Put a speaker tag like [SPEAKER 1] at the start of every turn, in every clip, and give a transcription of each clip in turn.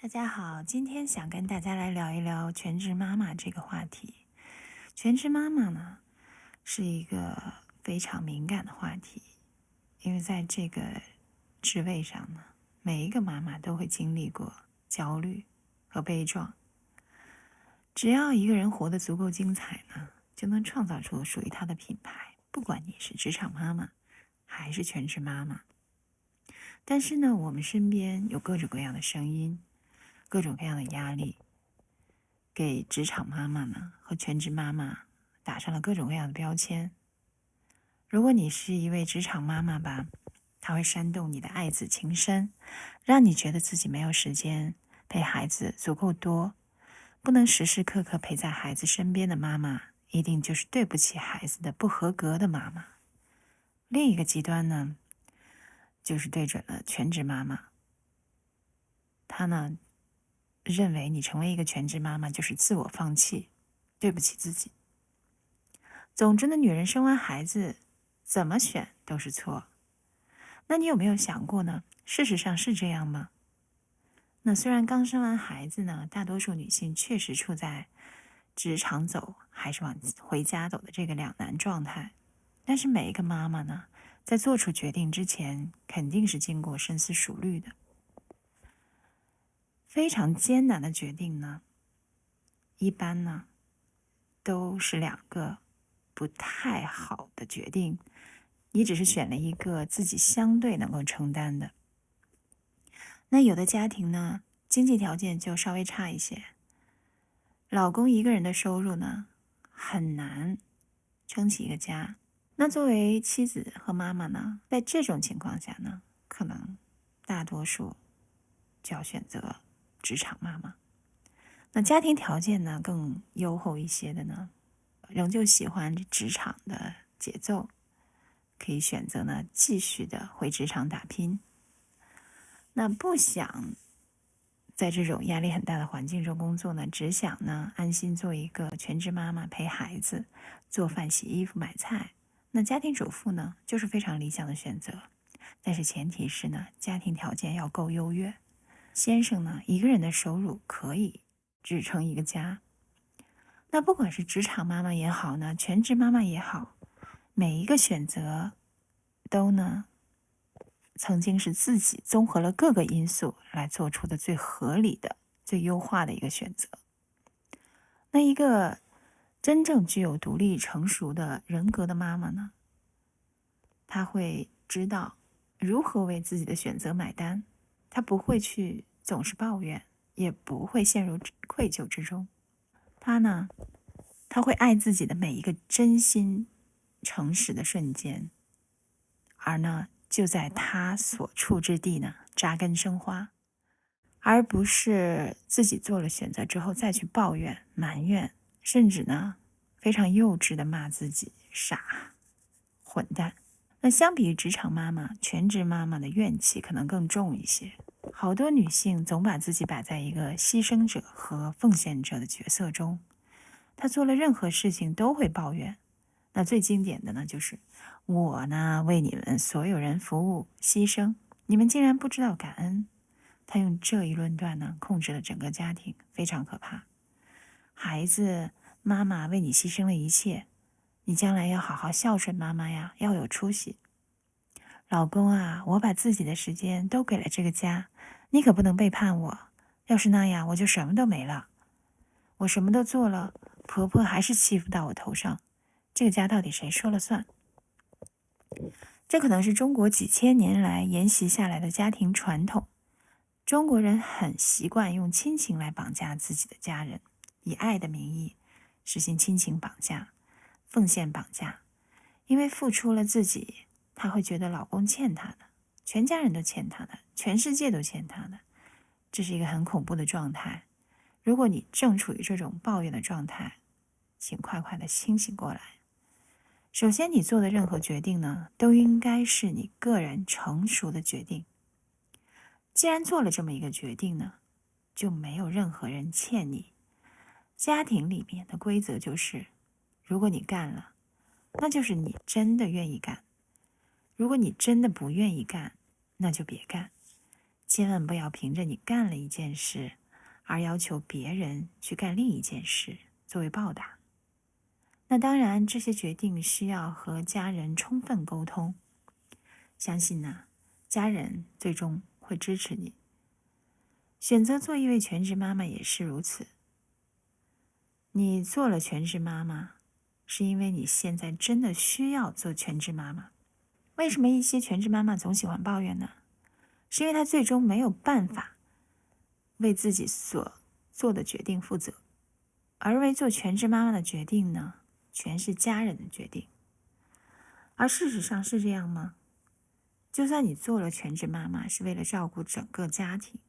[SPEAKER 1] 大家好，今天想跟大家来聊一聊全职妈妈这个话题。全职妈妈呢，是一个非常敏感的话题，因为在这个职位上呢，每一个妈妈都会经历过焦虑和悲壮。只要一个人活得足够精彩呢，就能创造出属于她的品牌，不管你是职场妈妈还是全职妈妈。但是呢，我们身边有各种各样的声音，各种各样的压力，给职场妈妈呢和全职妈妈打上了各种各样的标签。如果你是一位职场妈妈吧，它会煽动你的爱子情深，让你觉得自己没有时间陪孩子足够多，不能时时刻刻陪在孩子身边的妈妈，一定就是对不起孩子的不合格的妈妈。另一个极端呢，就是对准了全职妈妈，她呢认为你成为一个全职妈妈就是自我放弃，对不起自己。总之呢，女人生完孩子怎么选都是错。那你有没有想过呢？事实上是这样吗？那虽然刚生完孩子呢，大多数女性确实处在职场走还是往回家走的这个两难状态，但是每一个妈妈呢，在做出决定之前，肯定是经过深思熟虑的。非常艰难的决定呢，一般呢都是两个不太好的决定，你只是选了一个自己相对能够承担的。那有的家庭呢，经济条件就稍微差一些，老公一个人的收入呢，很难撑起一个家。那作为妻子和妈妈呢，在这种情况下呢，可能大多数就要选择职场妈妈。那家庭条件呢更优厚一些的呢，仍旧喜欢职场的节奏，可以选择呢继续的回职场打拼。那不想在这种压力很大的环境中工作呢，只想呢安心做一个全职妈妈，陪孩子、做饭、洗衣服、买菜。那家庭主妇呢，就是非常理想的选择。但是前提是呢，家庭条件要够优越。先生呢，一个人的收入可以支撑一个家。那不管是职场妈妈也好呢，全职妈妈也好，每一个选择都呢曾经是自己综合了各个因素来做出的最合理的、最优化的一个选择。那一个真正具有独立成熟的人格的妈妈呢，她会知道如何为自己的选择买单，她不会去总是抱怨，也不会陷入愧疚之中。她会爱自己的每一个真心诚实的瞬间，而呢，就在她所处之地呢扎根生花，而不是自己做了选择之后再去抱怨、埋怨，甚至呢非常幼稚的骂自己傻、混蛋。那相比于职场妈妈，全职妈妈的怨气可能更重一些。好多女性总把自己摆在一个牺牲者和奉献者的角色中，她做了任何事情都会抱怨。那最经典的呢，就是我呢为你们所有人服务牺牲，你们竟然不知道感恩。她用这一论断呢，控制了整个家庭，非常可怕。孩子，妈妈为你牺牲了一切，你将来要好好孝顺妈妈呀，要有出息。老公啊，我把自己的时间都给了这个家，你可不能背叛我。要是那样，我就什么都没了。我什么都做了，婆婆还是欺负到我头上，这个家到底谁说了算？这可能是中国几千年来沿袭下来的家庭传统。中国人很习惯用亲情来绑架自己的家人，以爱的名义实行亲情绑架、奉献绑架。因为付出了自己，她会觉得老公欠她的，全家人都欠她的，全世界都欠她的。这是一个很恐怖的状态。如果你正处于这种抱怨的状态，请快快的清醒过来。首先，你做的任何决定呢，都应该是你个人成熟的决定。既然做了这么一个决定呢，就没有任何人欠你。家庭里面的规则就是，如果你干了，那就是你真的愿意干；如果你真的不愿意干，那就别干。千万不要凭着你干了一件事，而要求别人去干另一件事作为报答。那当然，这些决定需要和家人充分沟通。相信家人最终会支持你。选择做一位全职妈妈也是如此。你做了全职妈妈，是因为你现在真的需要做全职妈妈。为什么一些全职妈妈总喜欢抱怨呢？是因为她最终没有办法为自己所做的决定负责，而为做全职妈妈的决定呢，全是家人的决定。而事实上是这样吗？就算你做了全职妈妈，是为了照顾整个家庭，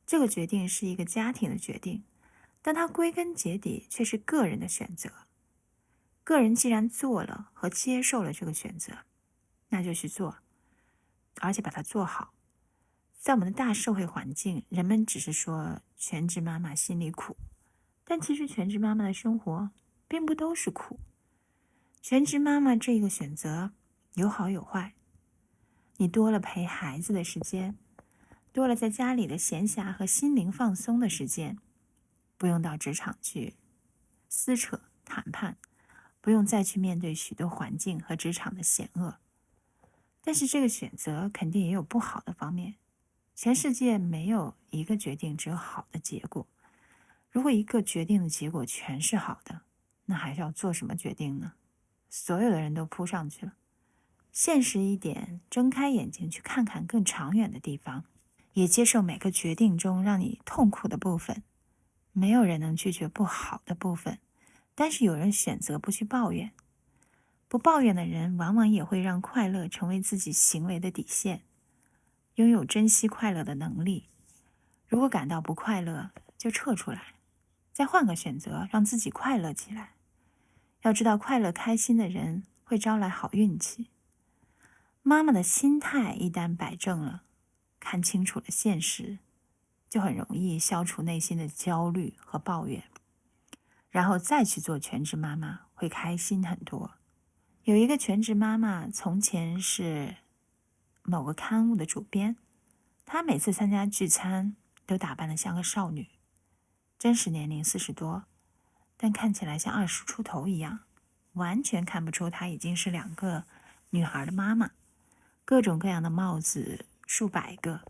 [SPEAKER 1] 这个决定是一个家庭的决定，但它归根结底却是个人的选择。个人既然做了和接受了这个选择，那就去做，而且把它做好。在我们的大社会环境，人们只是说全职妈妈心里苦，但其实全职妈妈的生活并不都是苦。全职妈妈这个选择有好有坏，你多了陪孩子的时间，多了在家里的闲暇和心灵放松的时间，不用到职场去撕扯谈判，不用再去面对许多环境和职场的险恶。但是这个选择肯定也有不好的方面。全世界没有一个决定只有好的结果。如果一个决定的结果全是好的，那还要做什么决定呢？所有的人都扑上去了。现实一点，睁开眼睛去看看更长远的地方，也接受每个决定中让你痛苦的部分。没有人能拒绝不好的部分，但是有人选择不去抱怨。不抱怨的人往往也会让快乐成为自己行为的底线，拥有珍惜快乐的能力。如果感到不快乐，就撤出来，再换个选择，让自己快乐起来。要知道，快乐开心的人会招来好运气。妈妈的心态一旦摆正了，看清楚了现实，就很容易消除内心的焦虑和抱怨，然后再去做全职妈妈，会开心很多。有一个全职妈妈，从前是某个刊物的主编，她每次参加聚餐都打扮得像个少女，真实年龄40多，但看起来像20出头一样，完全看不出她已经是2个女孩的妈妈。各种各样的帽子数百个，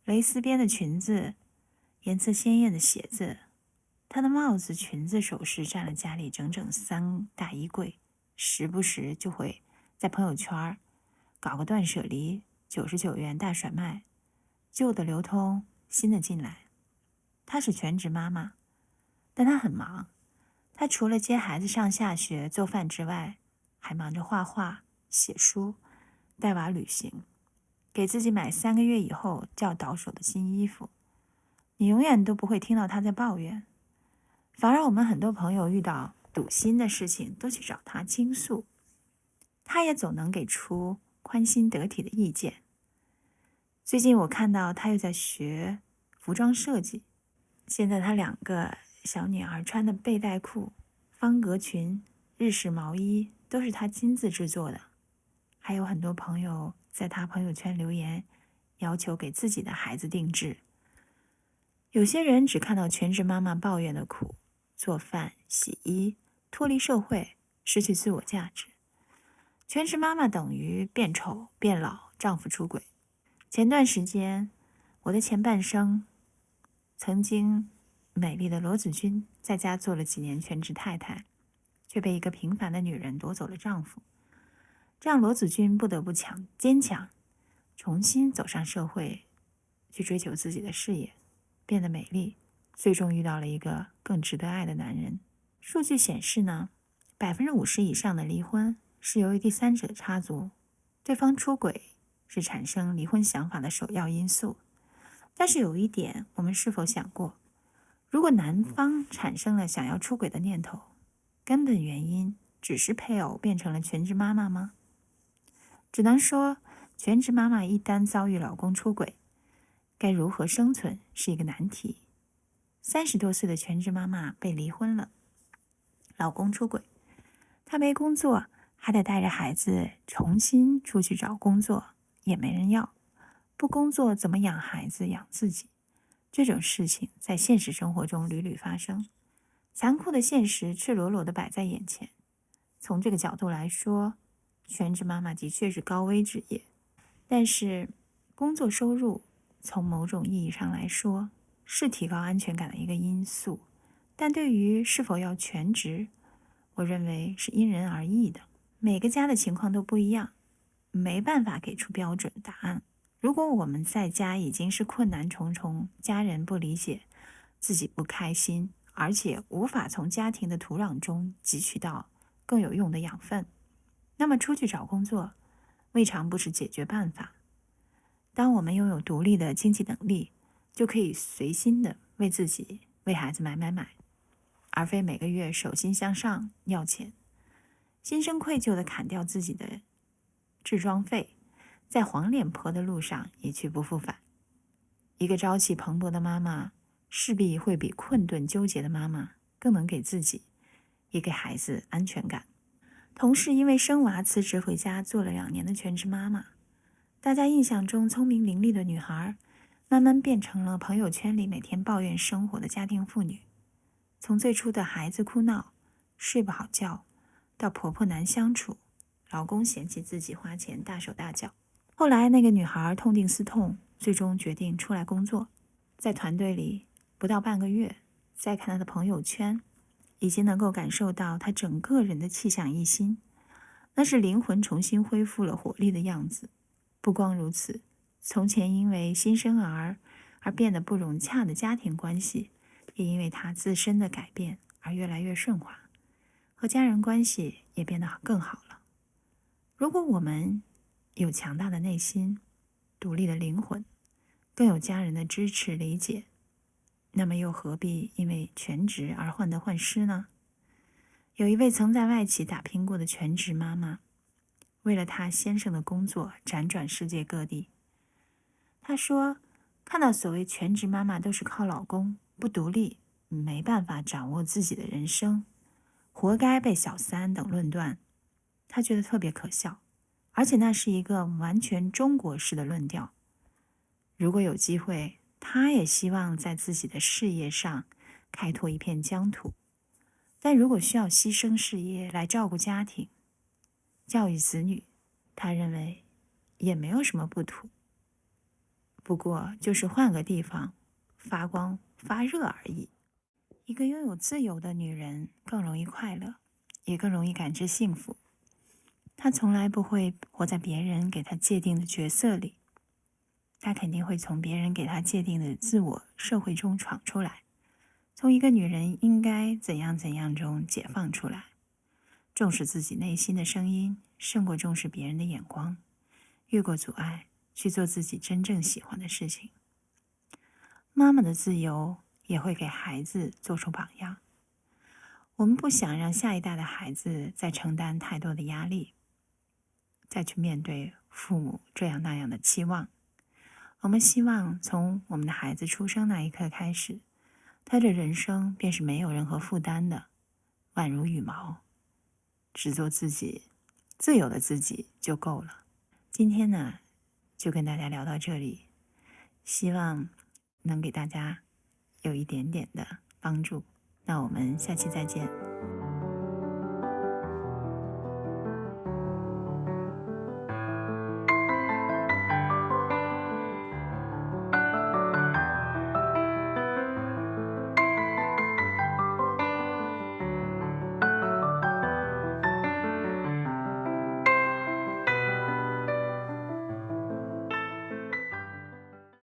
[SPEAKER 1] 蕾丝边的裙子，颜色鲜艳的鞋子。她的帽子、裙子、首饰占了家里整整3大衣柜，时不时就会在朋友圈搞个断舍离，99元大甩卖，旧的流通，新的进来。她是全职妈妈，但她很忙。她除了接孩子上下学、做饭之外，还忙着画画、写书、带娃旅行，给自己买3个月以后就要到手的新衣服。你永远都不会听到她在抱怨，反而我们很多朋友遇到堵心的事情都去找她倾诉，她也总能给出宽心得体的意见。最近我看到她又在学服装设计，现在她2个小女儿穿的背带裤、方格裙、日式毛衣都是她亲自制作的。还有很多朋友在她朋友圈留言，要求给自己的孩子定制。有些人只看到全职妈妈抱怨的苦，做饭、洗衣，脱离社会，失去自我价值。全职妈妈等于变丑、变老，丈夫出轨。前段时间，我的前半生，曾经美丽的罗子君在家做了几年全职太太，却被一个平凡的女人夺走了丈夫。这让罗子君不得不坚强，重新走上社会，去追求自己的事业，变得美丽，最终遇到了一个更值得爱的男人。数据显示呢，50%以上的离婚是由于第三者插足，对方出轨是产生离婚想法的首要因素。但是有一点，我们是否想过，如果男方产生了想要出轨的念头，根本原因只是配偶变成了全职妈妈吗？只能说，全职妈妈一旦遭遇老公出轨，该如何生存是一个难题。30多岁的全职妈妈被离婚了，老公出轨，她没工作，还得带着孩子重新出去找工作，也没人要。不工作怎么养孩子、养自己？这种事情在现实生活中屡屡发生，残酷的现实赤裸裸地摆在眼前。从这个角度来说，全职妈妈的确是高危职业，但是工作收入从某种意义上来说是提高安全感的一个因素，但对于是否要全职，我认为是因人而异的。每个家的情况都不一样，没办法给出标准答案。如果我们在家已经是困难重重，家人不理解，自己不开心，而且无法从家庭的土壤中汲取到更有用的养分，那么出去找工作未尝不是解决办法。当我们拥有独立的经济能力，就可以随心的为自己、为孩子买，而非每个月手心向上要钱，心生愧疚的砍掉自己的置装费，在黄脸婆的路上一去不复返。一个朝气蓬勃的妈妈，势必会比困顿纠结的妈妈更能给自己也给孩子安全感。同事因为生娃辞职回家做了2年的全职妈妈，大家印象中聪明伶俐的女孩，慢慢变成了朋友圈里每天抱怨生活的家庭妇女。从最初的孩子哭闹、睡不好觉，到婆婆难相处，老公嫌弃自己花钱大手大脚。后来那个女孩痛定思痛，最终决定出来工作。在团队里不到半个月，再看她的朋友圈，已经能够感受到她整个人的气象一新，那是灵魂重新恢复了活力的样子。不光如此，从前因为新生儿而变得不融洽的家庭关系，也因为她自身的改变而越来越顺滑，和家人关系也变得更好了。如果我们有强大的内心、独立的灵魂，更有家人的支持理解，那么又何必因为全职而患得患失呢？有一位曾在外企打拼过的全职妈妈，为了她先生的工作辗转世界各地。她说，看到所谓全职妈妈都是靠老公，不独立，没办法掌握自己的人生，活该被小三等论断，她觉得特别可笑，而且那是一个完全中国式的论调。如果有机会，她也希望在自己的事业上开拓一片疆土，但如果需要牺牲事业来照顾家庭、教育子女，她认为也没有什么不妥，不过就是换个地方发光发热而已。一个拥有自由的女人更容易快乐，也更容易感知幸福。她从来不会活在别人给她界定的角色里，她肯定会从别人给她界定的自我社会中闯出来，从一个女人应该怎样怎样中解放出来，重视自己内心的声音，胜过重视别人的眼光，越过阻碍，去做自己真正喜欢的事情。妈妈的自由也会给孩子做出榜样。我们不想让下一代的孩子再承担太多的压力，再去面对父母这样那样的期望。我们希望从我们的孩子出生那一刻开始，他的人生便是没有任何负担的，宛如羽毛，只做自己，自由的自己就够了。今天呢，就跟大家聊到这里，希望能给大家有一点点的帮助。那我们下期再见。